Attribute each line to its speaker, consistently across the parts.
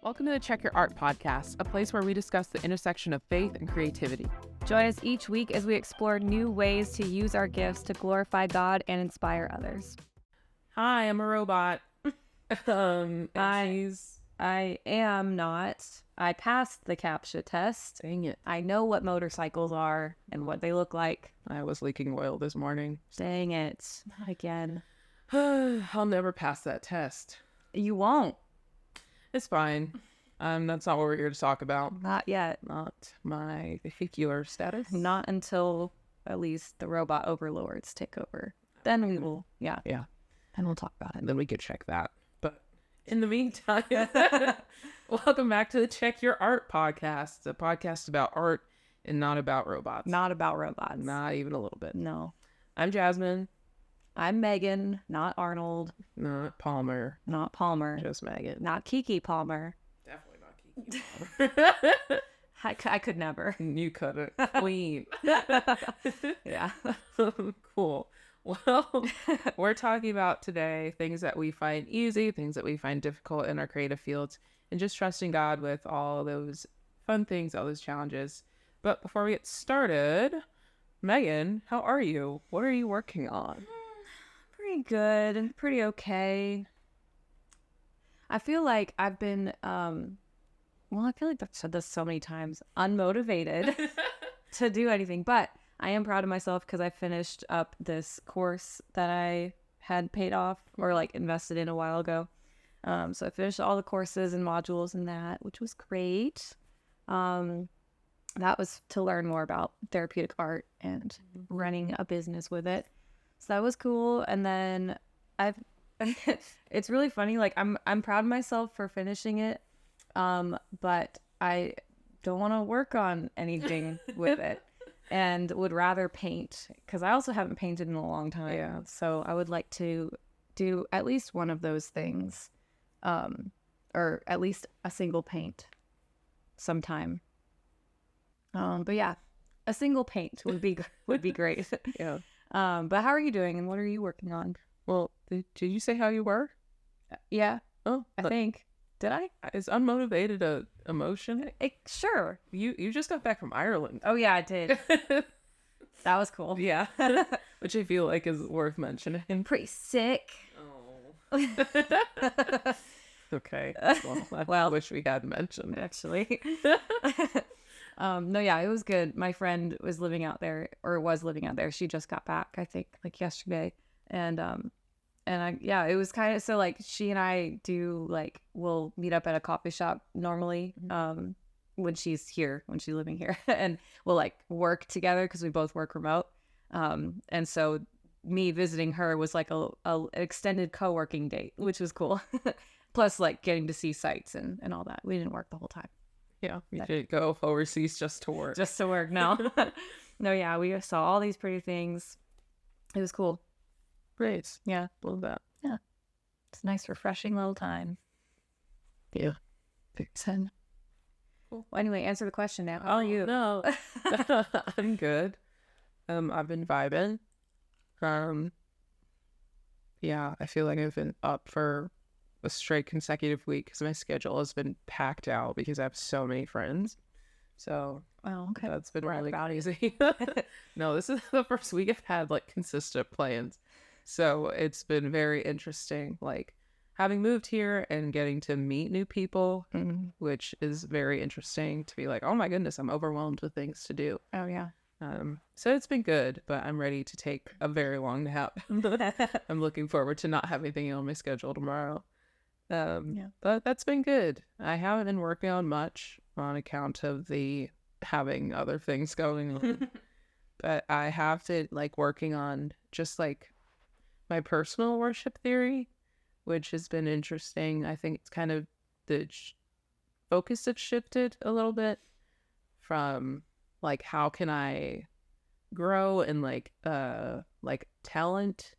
Speaker 1: Welcome to the Check Your Art podcast, a place where we discuss the intersection of faith and creativity.
Speaker 2: Join us each week as we explore new ways to use our gifts to glorify God and inspire others.
Speaker 1: Hi, I'm a robot.
Speaker 2: I am not. I passed the CAPTCHA test.
Speaker 1: Dang it.
Speaker 2: I know what motorcycles are and what they look like.
Speaker 1: I was leaking oil this morning.
Speaker 2: Dang it. Not again.
Speaker 1: I'll never pass that test.
Speaker 2: You won't.
Speaker 1: It's fine. That's not what we're here to talk about.
Speaker 2: Not yet.
Speaker 1: Not my vehicular status.
Speaker 2: Not until at least the robot overlords take over. Then we will, yeah. And we'll talk about it.
Speaker 1: And then we could check that. But in the meantime, welcome back to the Check Your Art podcast. A podcast about art and not about robots.
Speaker 2: Not about robots.
Speaker 1: Not even a little bit.
Speaker 2: No.
Speaker 1: I'm Jasmine.
Speaker 2: I'm Megan, not Arnold.
Speaker 1: Not Palmer.
Speaker 2: Not Palmer.
Speaker 1: Just Megan.
Speaker 2: Not Kiki Palmer.
Speaker 1: Definitely not Kiki Palmer.
Speaker 2: I could never.
Speaker 1: You couldn't. Queen.
Speaker 2: Yeah.
Speaker 1: Cool. Well, we're talking about today things that we find easy, things that we find difficult in our creative fields, and just trusting God with all those fun things, all those challenges. But before we get started, Megan, how are you? What are you working on?
Speaker 2: Pretty good and pretty okay. I feel like I've been, I feel like I've said this so many times, unmotivated to do anything, but I am proud of myself because I finished up this course that I had paid off or like invested in a while ago. So I finished all the courses and modules in that, which was great. That was to learn more about therapeutic art and running a business with it. So that was cool. And then it's really funny. Like I'm proud of myself for finishing it. But I don't want to work on anything with it and would rather paint because I also haven't painted in a long time.
Speaker 1: Yeah.
Speaker 2: So I would like to do at least one of those things, or at least a single paint sometime. But yeah, a single paint would be great.
Speaker 1: Yeah.
Speaker 2: But how are you doing and what are you working on?
Speaker 1: Well, did you say how you were?
Speaker 2: Yeah,
Speaker 1: Oh,
Speaker 2: I think. Did I?
Speaker 1: Is unmotivated a emotion?
Speaker 2: Sure.
Speaker 1: You just got back from Ireland.
Speaker 2: Oh yeah, I did. That was cool.
Speaker 1: Yeah. Which I feel like is worth mentioning.
Speaker 2: I'm pretty sick.
Speaker 1: Oh. Okay. Well, I wish we had mentioned.
Speaker 2: Actually. No, yeah, it was good. My friend was living out there. She just got back, I think, like yesterday. And it was kind of, so like she and I we'll meet up at a coffee shop normally, when she's living here and we'll like work together because we both work remote. And so me visiting her was like a extended co-working date, which was cool. Plus like getting to see sights and all that. We didn't work the whole time.
Speaker 1: Yeah, we didn't go overseas just to work.
Speaker 2: Just to work, no. No, yeah, we saw all these pretty things. It was cool.
Speaker 1: Great.
Speaker 2: Yeah.
Speaker 1: Love that.
Speaker 2: Yeah. It's a nice, refreshing little time.
Speaker 1: Yeah.
Speaker 2: Vixen.
Speaker 1: Cool.
Speaker 2: Well, anyway, answer the question now. How are you?
Speaker 1: No. I'm good. I've been vibing. Yeah, I feel like I've been up for a straight consecutive week because my schedule has been packed out because I have so many friends. So
Speaker 2: Okay.
Speaker 1: that's been really easy. No, this is the first week I've had like consistent plans. So it's been very interesting, like having moved here and getting to meet new people, which is very interesting to be like, oh my goodness, I'm overwhelmed with things to do.
Speaker 2: Oh, yeah.
Speaker 1: So it's been good, but I'm ready to take a very long nap. I'm looking forward to not having anything on my schedule tomorrow. But that's been good. I haven't been working on much on account of the having other things going on. But I have to like working on just like my personal worship theory, which has been interesting. I think it's kind of the focus has shifted a little bit from like how can I grow in like talent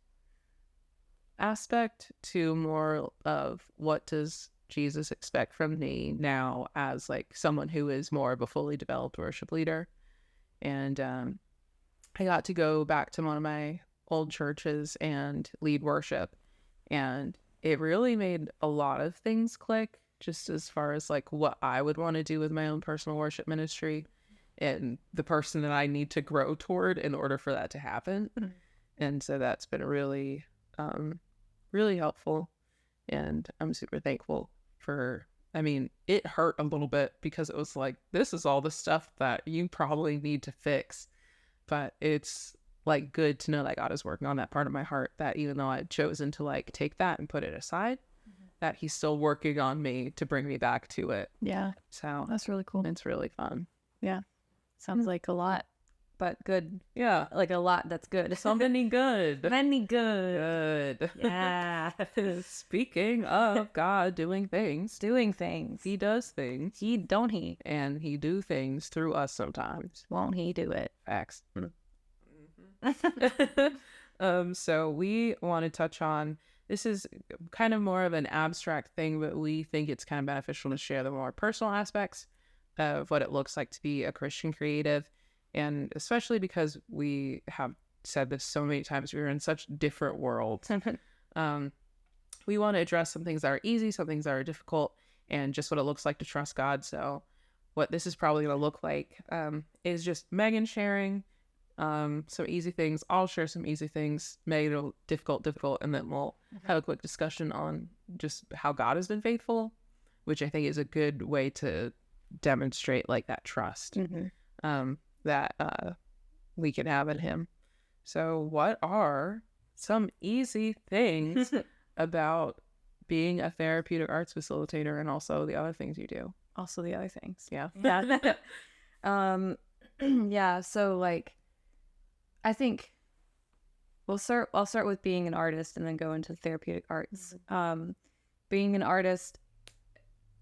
Speaker 1: aspect to more of what does Jesus expect from me now as like someone who is more of a fully developed worship leader. And I got to go back to one of my old churches and lead worship, and it really made a lot of things click just as far as like what I would want to do with my own personal worship ministry and the person that I need to grow toward in order for that to happen. And so that's been really, really helpful. And I'm super thankful for, I mean, it hurt a little bit because it was like, this is all the stuff that you probably need to fix. But it's like good to know that God is working on that part of my heart, that even though I'd chosen to like take that and put it aside, that he's still working on me to bring me back to it.
Speaker 2: Yeah.
Speaker 1: So
Speaker 2: that's really cool.
Speaker 1: It's really fun.
Speaker 2: Yeah. Sounds like a lot, but good.
Speaker 1: Yeah.
Speaker 2: Like a lot that's good.
Speaker 1: So many good.
Speaker 2: Many good.
Speaker 1: Good.
Speaker 2: Yeah.
Speaker 1: Speaking of God doing things.
Speaker 2: Doing things.
Speaker 1: He does things.
Speaker 2: Don't he?
Speaker 1: And he do things through us sometimes.
Speaker 2: Won't he do it?
Speaker 1: Facts. So we want to touch on, this is kind of more of an abstract thing, but we think it's kind of beneficial to share the more personal aspects of what it looks like to be a Christian creative. And especially because we have said this so many times, we're in such different worlds. We want to address some things that are easy, some things that are difficult, and just what it looks like to trust God. So what this is probably going to look like is just Megan sharing some easy things. I'll share some easy things, Megan will difficult, and then we'll have a quick discussion on just how God has been faithful, which I think is a good way to demonstrate like that trust that we can have in him. So what are some easy things about being a therapeutic arts facilitator, and also the other things you do?
Speaker 2: Also the other things.
Speaker 1: Yeah.
Speaker 2: Yeah, so like I think I'll start with being an artist and then go into therapeutic arts. Being an artist,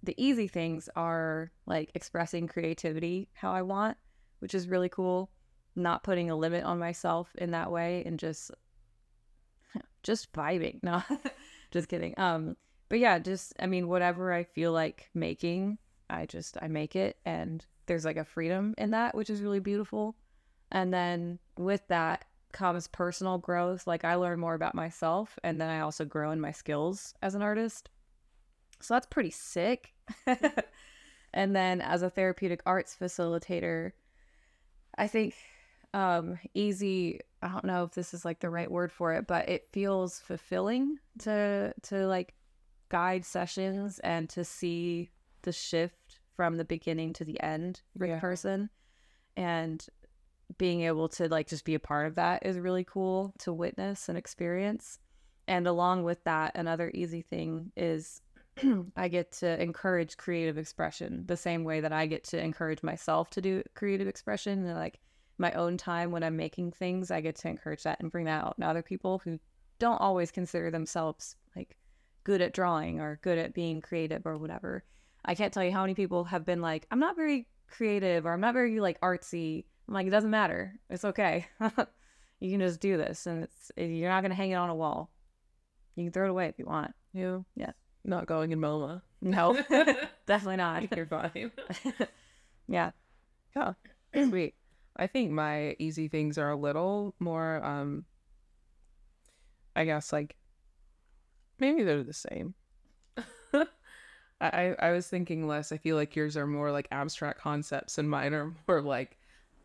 Speaker 2: the easy things are like expressing creativity how I want, which is really cool. Not putting a limit on myself in that way and just vibing. No, just kidding. But yeah, I mean, whatever I feel like making, I make it, and there's like a freedom in that, which is really beautiful. And then with that comes personal growth. Like I learn more about myself, and then I also grow in my skills as an artist. So that's pretty sick. And then as a therapeutic arts facilitator, I think easy, I don't know if this is like the right word for it, but it feels fulfilling to like guide sessions and to see the shift from the beginning to the end with a person, and being able to like just be a part of that is really cool to witness and experience. And along with that, another easy thing is I get to encourage creative expression the same way that I get to encourage myself to do creative expression. And like my own time when I'm making things, I get to encourage that and bring that out in other people who don't always consider themselves like good at drawing or good at being creative or whatever. I can't tell you how many people have been like, I'm not very creative, or I'm not very like artsy. I'm like, it doesn't matter. It's okay. You can just do this, and you're not going to hang it on a wall. You can throw it away if you want.
Speaker 1: Yeah. Not going in MoMA.
Speaker 2: No, definitely not.
Speaker 1: You're fine.
Speaker 2: Yeah.
Speaker 1: Yeah. Sweet. I think my easy things are a little more, I guess, like, maybe they're the same. I was thinking less. I feel like yours are more like abstract concepts, and mine are more like,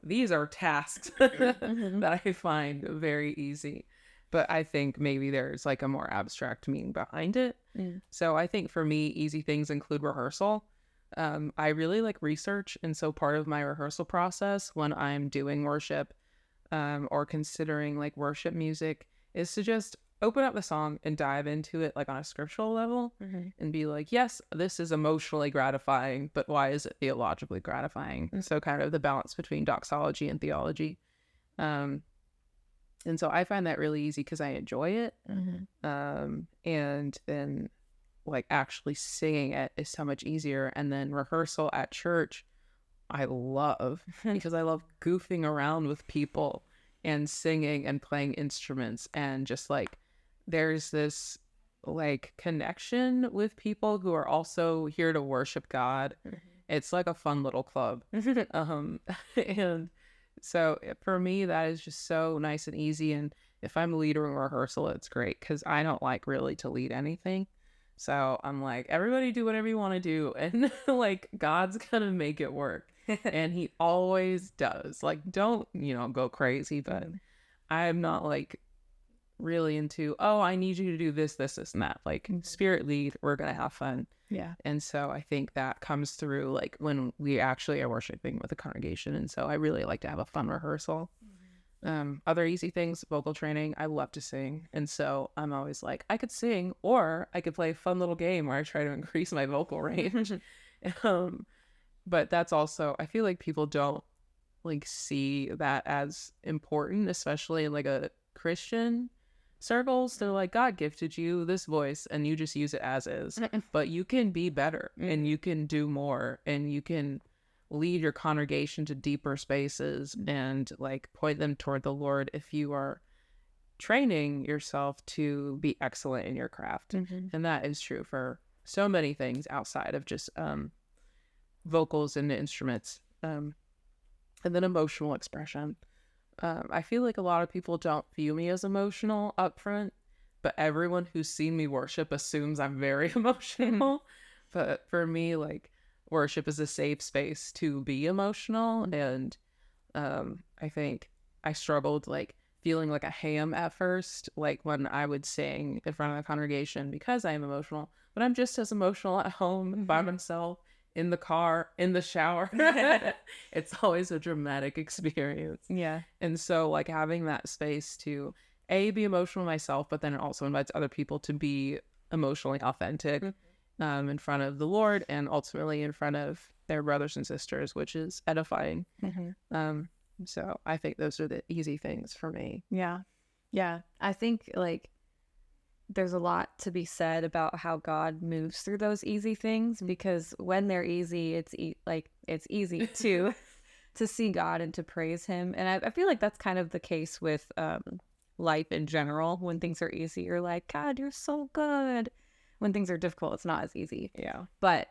Speaker 1: these are tasks that I find very easy. But I think maybe there's like a more abstract meaning behind it. So I think for me, easy things include rehearsal. I really like research. And so part of my rehearsal process when I'm doing worship or considering like worship music is to just open up the song and dive into it like on a scriptural level and be like, yes, this is emotionally gratifying, but why is it theologically gratifying? So kind of the balance between doxology and theology. And so I find that really easy because I enjoy it. And then like actually singing it is so much easier. And then rehearsal at church, I love because I love goofing around with people and singing and playing instruments, and just like there's this like connection with people who are also here to worship God. It's like a fun little club. And so for me, that is just so nice and easy. And if I'm leading rehearsal, it's great because I don't like really to lead anything. So I'm like, everybody do whatever you want to do. And like, God's going to make it work. And he always does. Like, don't, go crazy. But I'm not like really into, oh, I need you to do this, this, this, and that. Like, spirit lead, we're going to have fun.
Speaker 2: Yeah.
Speaker 1: And so I think that comes through like when we actually are worshiping with a congregation. And so I really like to have a fun rehearsal. Other easy things, vocal training. I love to sing. And so I'm always like, I could sing, or I could play a fun little game where I try to increase my vocal range. But that's also, I feel like people don't like see that as important, especially in like a Christian circles. They're like, God gifted you this voice and you just use it as is. But you can be better and you can do more and you can lead your congregation to deeper spaces and like point them toward the Lord if you are training yourself to be excellent in your craft. And that is true for so many things outside of just vocals and instruments. And then emotional expression. I feel like a lot of people don't view me as emotional up front, but everyone who's seen me worship assumes I'm very emotional. But for me, like, worship is a safe space to be emotional. And I think I struggled like feeling like a ham at first, like when I would sing in front of the congregation because I am emotional, but I'm just as emotional at home by myself, in the car, in the shower. It's always a dramatic experience.
Speaker 2: Yeah.
Speaker 1: And so like having that space to be emotional myself, but then it also invites other people to be emotionally authentic in front of the Lord and ultimately in front of their brothers and sisters, which is edifying. So I think those are the easy things for me.
Speaker 2: Yeah. I think like there's a lot to be said about how God moves through those easy things, because when they're easy, it's easy to see God and to praise him. And I feel like that's kind of the case with life in general. When things are easy, you're like, God, you're so good. When things are difficult, it's not as easy.
Speaker 1: Yeah.
Speaker 2: But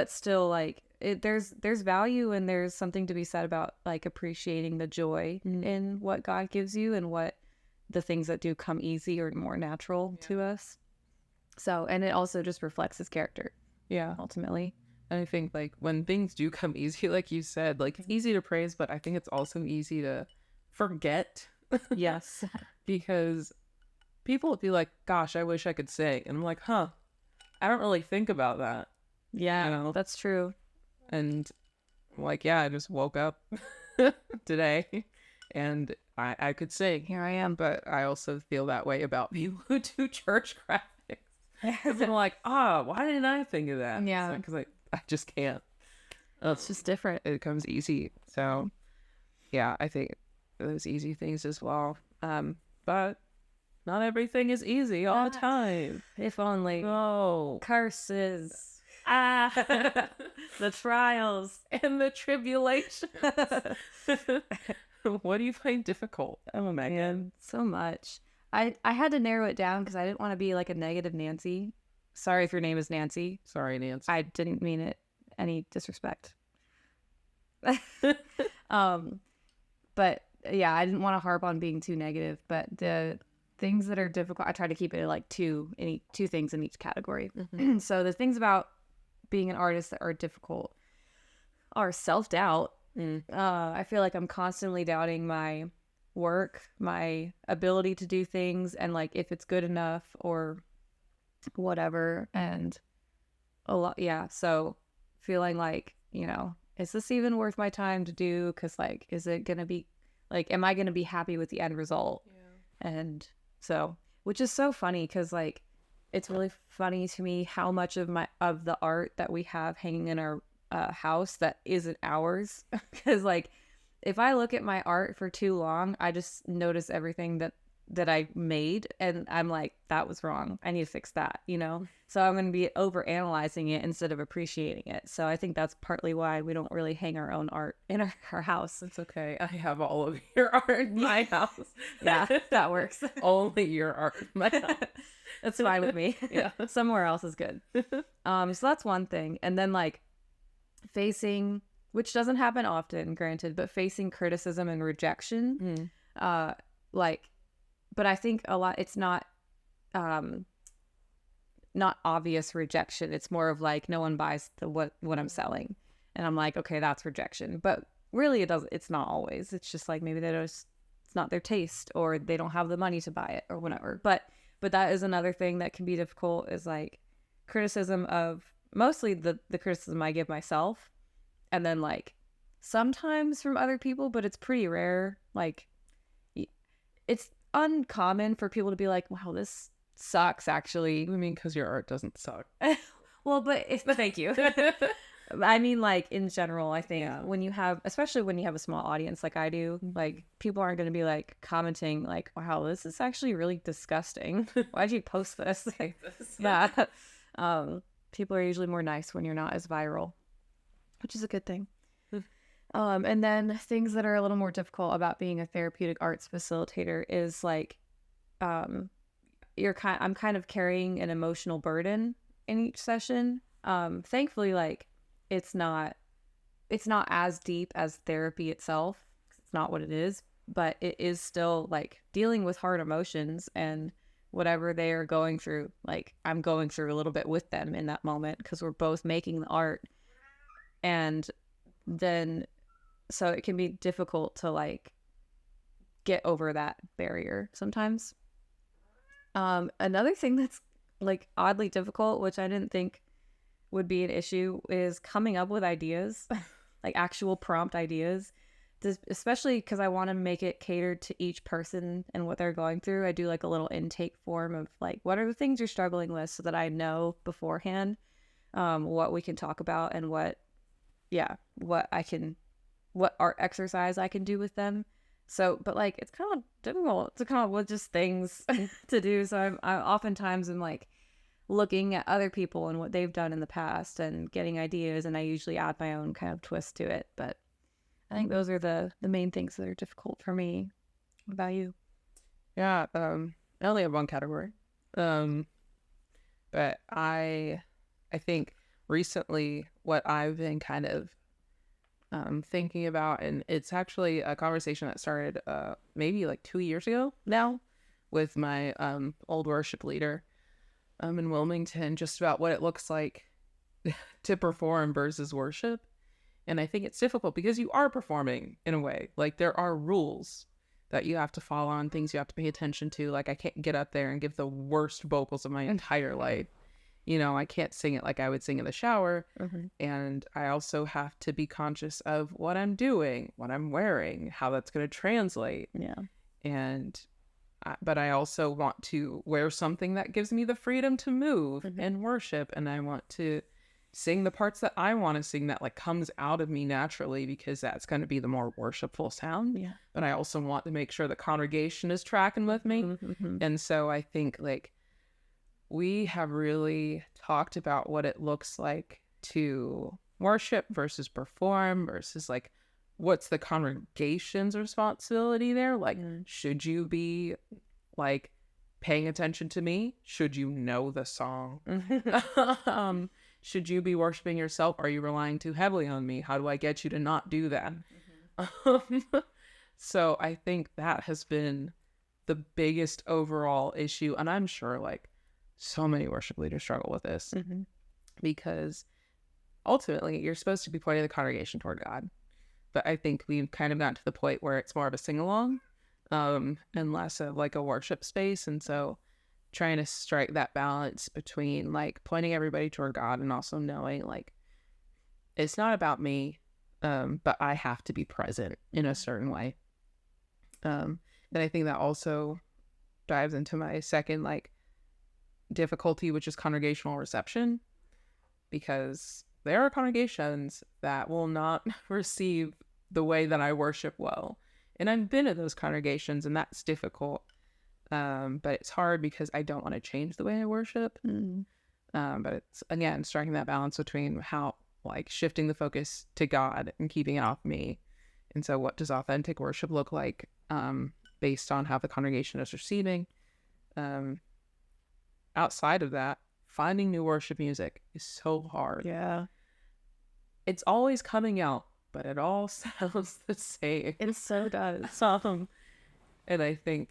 Speaker 2: still, like, there's value and there's something to be said about like appreciating the joy in what God gives you and what the things that do come easy or more natural to us. So, and it also just reflects his character.
Speaker 1: Yeah.
Speaker 2: Ultimately.
Speaker 1: And I think like when things do come easy, like you said, like it's easy to praise, but I think it's also easy to forget.
Speaker 2: Yes.
Speaker 1: Because people would be like, gosh, I wish I could sing. And I'm like, I don't really think about that.
Speaker 2: Yeah, that's true.
Speaker 1: And like, yeah, I just woke up today and I could sing.
Speaker 2: Here I am.
Speaker 1: But I also feel that way about people who do church graphics. Because I'm like, why didn't I think of that?
Speaker 2: Yeah.
Speaker 1: Because I just can't.
Speaker 2: It's just different.
Speaker 1: It comes easy. So, yeah, I think those easy things as well. But not everything is easy all the time.
Speaker 2: If only.
Speaker 1: Oh.
Speaker 2: Curses. The trials.
Speaker 1: And the tribulations. What do you find difficult?
Speaker 2: Oh, man. So much. I had to narrow it down because I didn't want to be like a negative Nancy. Sorry if your name is Nancy.
Speaker 1: Sorry, Nancy.
Speaker 2: I didn't mean it any disrespect. But yeah, I didn't want to harp on being too negative, but the things that are difficult, I try to keep it like two things in each category. So the things about being an artist that are difficult are self-doubt. I feel like I'm constantly doubting my work, my ability to do things, and like if it's good enough or whatever. And a lot, so feeling like, is this even worth my time to do? Because like, is it gonna be like, am I gonna be happy with the end result? And so, which is so funny because like it's really funny to me how much of the art that we have hanging in our house that isn't ours. Because like if I look at my art for too long, I just notice everything that I made and I'm like, that was wrong, I need to fix that, so I'm going to be over analyzing it instead of appreciating it. So I think that's partly why we don't really hang our own art in our house.
Speaker 1: It's okay, I have all of your art in my house.
Speaker 2: Yeah, that works.
Speaker 1: Only your art in my house.
Speaker 2: That's fine with me.
Speaker 1: Yeah.
Speaker 2: Somewhere else is good. So that's one thing. And then like facing, which doesn't happen often, granted, but facing criticism and rejection, but I think a lot, it's not not obvious rejection. It's more of like no one buys what I'm selling, and I'm like, okay, that's rejection. But really, it's not always. It's just like maybe it's not their taste, or they don't have the money to buy it, or whatever. But that is another thing that can be difficult, is like criticism of mostly the criticism I give myself, and then like sometimes from other people, but it's pretty rare. Like it's uncommon for people to be like, wow, this sucks actually.
Speaker 1: I mean, because your art doesn't suck.
Speaker 2: Well, but thank you. I mean, like in general, I think when you have, especially when you have a small audience like I do, like people aren't going to be like commenting like, wow, this is actually really disgusting. Why'd you post this? Like, yeah. People are usually more nice when you're not as viral, which is a good thing. And then things that are a little more difficult about being a therapeutic arts facilitator is like, I'm kind of carrying an emotional burden in each session. Thankfully, like it's not as deep as therapy itself. It's not what it is, but it is still like dealing with hard emotions and whatever they are going through. Like I'm going through a little bit with them in that moment because we're both making the art. And then, so it can be difficult to like get over that barrier sometimes. Another thing that's like oddly difficult, which I didn't think would be an issue, is coming up with ideas, like actual prompt ideas, especially because I want to make it catered to each person and what they're going through. I do like a little intake form of like, what are the things you're struggling with, so that I know beforehand what we can talk about and what art exercise I can do with them. So, but like, it's kind of difficult to come up with just things to do. So I oftentimes am like looking at other people and what they've done in the past and getting ideas, and I usually add my own kind of twist to it. But I think those are the main things that are difficult for me. What about you?
Speaker 1: Yeah, I only have one category. But I think recently what I've been kind of thinking about, and it's actually a conversation that started maybe like 2 years ago now with my old worship leader in Wilmington, just about what it looks like to perform versus worship. And I think it's difficult because you are performing in a way. Like there are rules that you have to follow and things you have to pay attention to. Like I can't get up there and give the worst vocals of my entire life. You know, I can't sing it like I would sing in the shower. Mm-hmm. And I also have to be conscious of what I'm doing, what I'm wearing, how that's going to translate.
Speaker 2: Yeah.
Speaker 1: And but I also want to wear something that gives me the freedom to move and worship. And I want to sing the parts that I want to sing, that like comes out of me naturally, because that's going to be the more worshipful sound.
Speaker 2: Yeah.
Speaker 1: But I also want to make sure the congregation is tracking with me. Mm-hmm. And so I think like we have really talked about what it looks like to worship versus perform versus like what's the congregation's responsibility there? Like, should you be like paying attention to me? Should you know the song? Should you be worshiping yourself? Are you relying too heavily on me? How do I get you to not do that? So I think that has been the biggest overall issue. And I'm sure like so many worship leaders struggle with this because ultimately you're supposed to be pointing the congregation toward God. But I think we've kind of gotten to the point where it's more of a sing-along and less of like a worship space. And so trying to strike that balance between like pointing everybody toward God and also knowing like it's not about me, but I have to be present in a certain way. And I think that also dives into my second like difficulty, which is congregational reception, because there are congregations that will not receive the way that I worship well. And I've been at those congregations and that's difficult. But it's hard because I don't want to change the way I worship. But it's, again, striking that balance between how, like, shifting the focus to God and keeping it off me. And so what does authentic worship look like based on how the congregation is receiving? Outside of that, finding new worship music is so hard.
Speaker 2: Yeah.
Speaker 1: It's always coming out, but it all sounds the same.
Speaker 2: It so does.
Speaker 1: And I think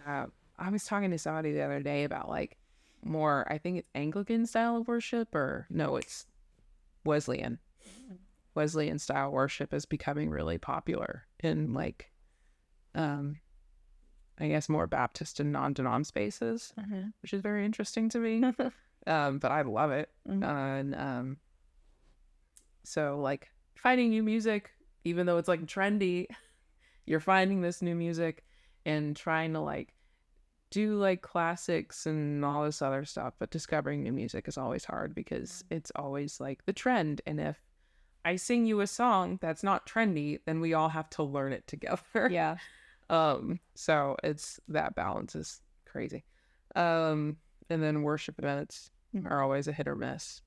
Speaker 1: I was talking to somebody the other day about like more, I think it's Anglican style of worship, or no, it's Wesleyan. Wesleyan style worship is becoming really popular in like, I guess more Baptist and non-denom spaces, which is very interesting to me. But I love it. And so like finding new music, even though it's like trendy, you're finding this new music and trying to like do like classics and all this other stuff. But discovering new music is always hard because it's always like the trend. And if I sing you a song that's not trendy, then we all have to learn it together.
Speaker 2: Yeah.
Speaker 1: So it's that balance is crazy. And then worship events are always a hit or miss.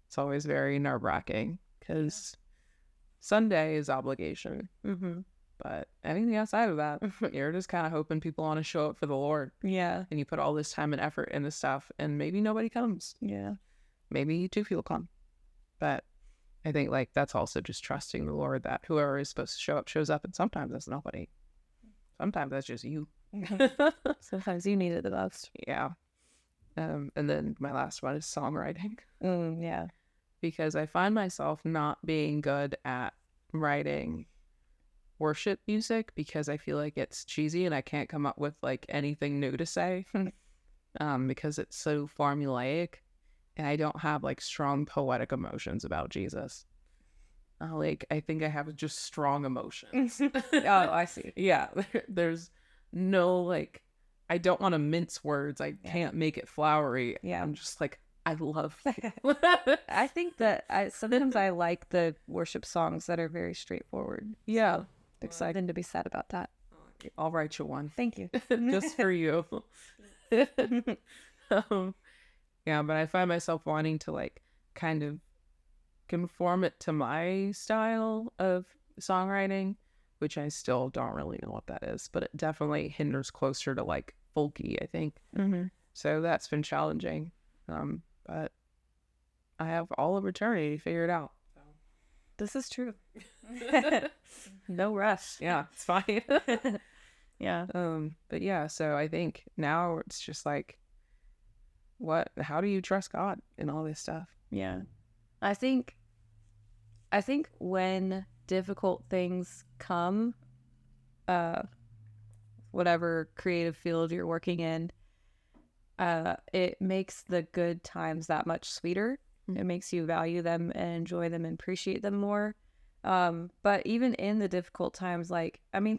Speaker 1: It's always very nerve-wracking because Sunday is obligation. But anything outside of that, you're just kind of hoping people want to show up for the Lord.
Speaker 2: Yeah.
Speaker 1: And you put all this time and effort into stuff, and maybe nobody comes.
Speaker 2: Yeah.
Speaker 1: Maybe too few will come. But I think like that's also just trusting the Lord that whoever is supposed to show up shows up, and sometimes that's nobody. Sometimes that's just you.
Speaker 2: Sometimes you need it the most.
Speaker 1: Yeah. And then my last one is songwriting.
Speaker 2: Yeah.
Speaker 1: Because I find myself not being good at writing worship music because I feel like it's cheesy and I can't come up with like anything new to say because it's so formulaic and I don't have like strong poetic emotions about Jesus. Like I think I have just strong emotions.
Speaker 2: Oh, I see.
Speaker 1: Yeah, there's no like I don't want to mince words. I can't make it flowery.
Speaker 2: Yeah.
Speaker 1: I'm just like I love
Speaker 2: I think that sometimes I like the worship songs that are very straightforward.
Speaker 1: Yeah.
Speaker 2: There's something to be said about that.
Speaker 1: I'll write you one.
Speaker 2: Thank you.
Speaker 1: Just for you. Yeah, but I find myself wanting to like kind of conform it to my style of songwriting, which I still don't really know what that is, but it definitely hinders closer to like folky, I think. So that's been challenging. But I have all of eternity figured out. So.
Speaker 2: This is true. No rush.
Speaker 1: Yeah, it's fine.
Speaker 2: Yeah.
Speaker 1: But yeah, so I think now it's just like, how do you trust God in all this stuff?
Speaker 2: Yeah. I think when difficult things come, whatever creative field you're working in, it makes the good times that much sweeter. It makes you value them and enjoy them and appreciate them more. But even in the difficult times, like, I mean, I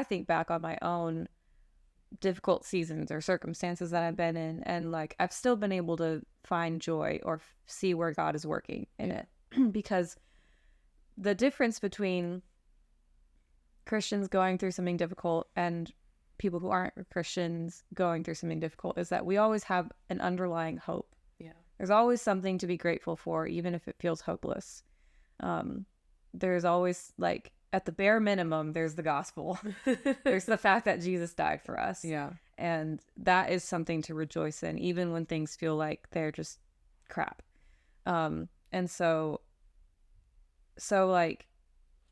Speaker 2: think back on my own difficult seasons or circumstances that I've been in, and like, I've still been able to find joy or see where God is working in it. Because the difference between Christians going through something difficult and people who aren't Christians going through something difficult is that we always have an underlying hope.
Speaker 1: Yeah.
Speaker 2: There's always something to be grateful for, even if it feels hopeless. There's always, like, at the bare minimum, there's the gospel. There's the fact that Jesus died for us.
Speaker 1: Yeah.
Speaker 2: And that is something to rejoice in, even when things feel like they're just crap. And so like,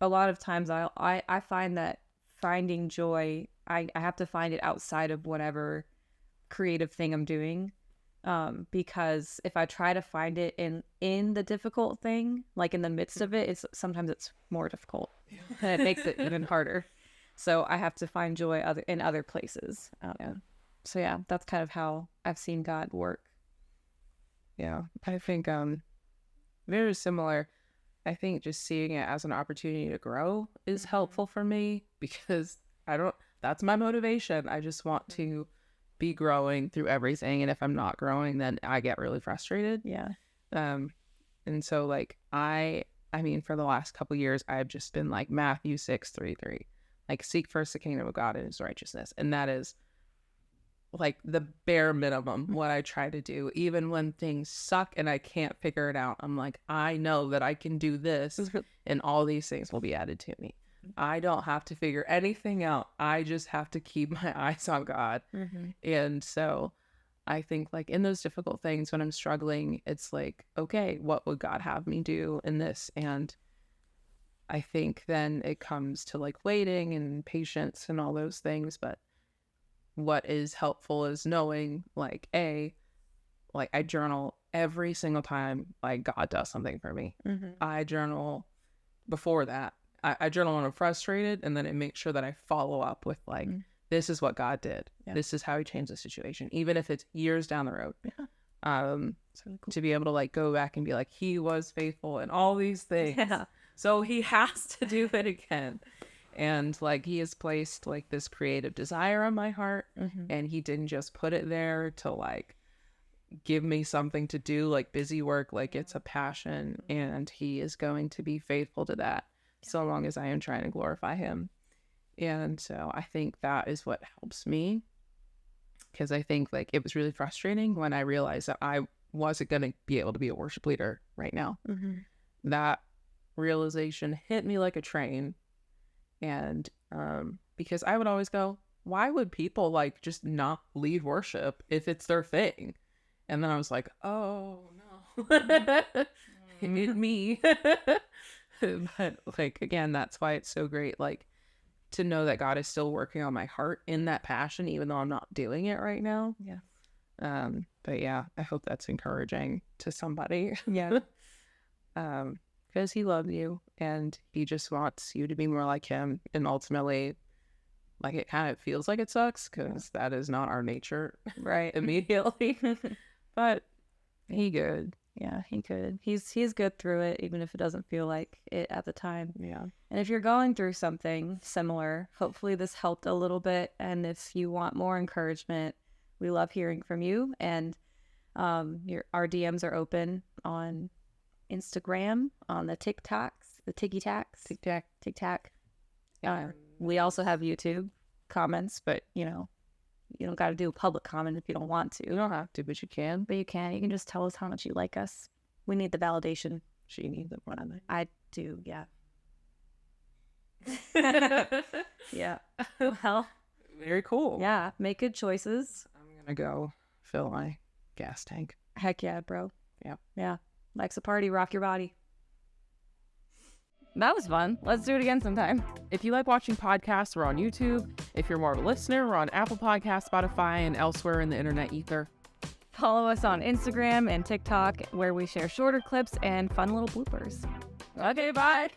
Speaker 2: a lot of times I find that finding joy, I have to find it outside of whatever creative thing I'm doing. Because if I try to find it in the difficult thing, like in the midst of it, sometimes it's more difficult and it makes it even harder. So I have to find joy in other places. So yeah, that's kind of how I've seen God work.
Speaker 1: Yeah, I think very similar. I think just seeing it as an opportunity to grow is helpful for me because that's my motivation. I just want to be growing through everything. And if I'm not growing, then I get really frustrated.
Speaker 2: Yeah.
Speaker 1: And so like, I mean, for the last couple years, I've just been like Matthew 6:33, like seek first the kingdom of God and his righteousness. And that is like the bare minimum what I try to do. Even when things suck and I can't figure it out, I'm like, I know that I can do this and all these things will be added to me. I don't have to figure anything out. I just have to keep my eyes on God. And so I think like in those difficult things when I'm struggling, it's like, okay, what would God have me do in this? And I think then it comes to like waiting and patience and all those things. But what is helpful is knowing, like, I journal every single time, like, God does something for me. I journal before that. I journal when I'm frustrated, and then I make sure that I follow up with, like, this is what God did. Yeah. This is how he changed the situation, even if it's years down the road. Yeah. It's really cool to be able to, like, go back and be like, he was faithful in all these things. Yeah. So he has to do it again. And, like, he has placed, like, this creative desire on my heart, and he didn't just put it there to, like, give me something to do, like busy work. Like, it's a passion, and he is going to be faithful to that so long as I am trying to glorify him. And so I think that is what helps me, because I think, like, it was really frustrating when I realized that I wasn't going to be able to be a worship leader right now. That realization hit me like a train. And because I would always go, why would people, like, just not lead worship if it's their thing? And then I was like, oh no, it's me. But, like, again, that's why it's so great, like, to know that God is still working on my heart in that passion, even though I'm not doing it right now. Yeah. But yeah, I hope that's encouraging to somebody. Yeah. Because he loves you, and he just wants you to be more like him. And ultimately, like, it kind of feels like it sucks, because that is not our nature, right? Immediately. But he good.
Speaker 2: Yeah, he could. He's good through it, even if it doesn't feel like it at the time.
Speaker 1: Yeah.
Speaker 2: And if you're going through something similar, hopefully this helped a little bit. And if you want more encouragement, we love hearing from you. And our DMs are open on Instagram, on the TikToks, the TikTok. We also have YouTube comments, but you don't got to do a public comment if you don't want to.
Speaker 1: You don't have to, but you can.
Speaker 2: But you can. You can just tell us how much you like us. We need the validation.
Speaker 1: She needs it more than
Speaker 2: I do, yeah. Yeah. Well,
Speaker 1: very cool.
Speaker 2: Yeah, make good choices.
Speaker 1: I'm going to go fill my gas tank.
Speaker 2: Heck yeah, bro.
Speaker 1: Yeah.
Speaker 2: Yeah. Like's a party, rock your body. That was fun. Let's do it again sometime.
Speaker 1: If you like watching podcasts, we're on YouTube. If you're more of a listener, we're on Apple Podcasts, Spotify, and elsewhere in the internet ether.
Speaker 2: Follow us on Instagram and TikTok, where we share shorter clips and fun little bloopers.
Speaker 1: Okay, bye.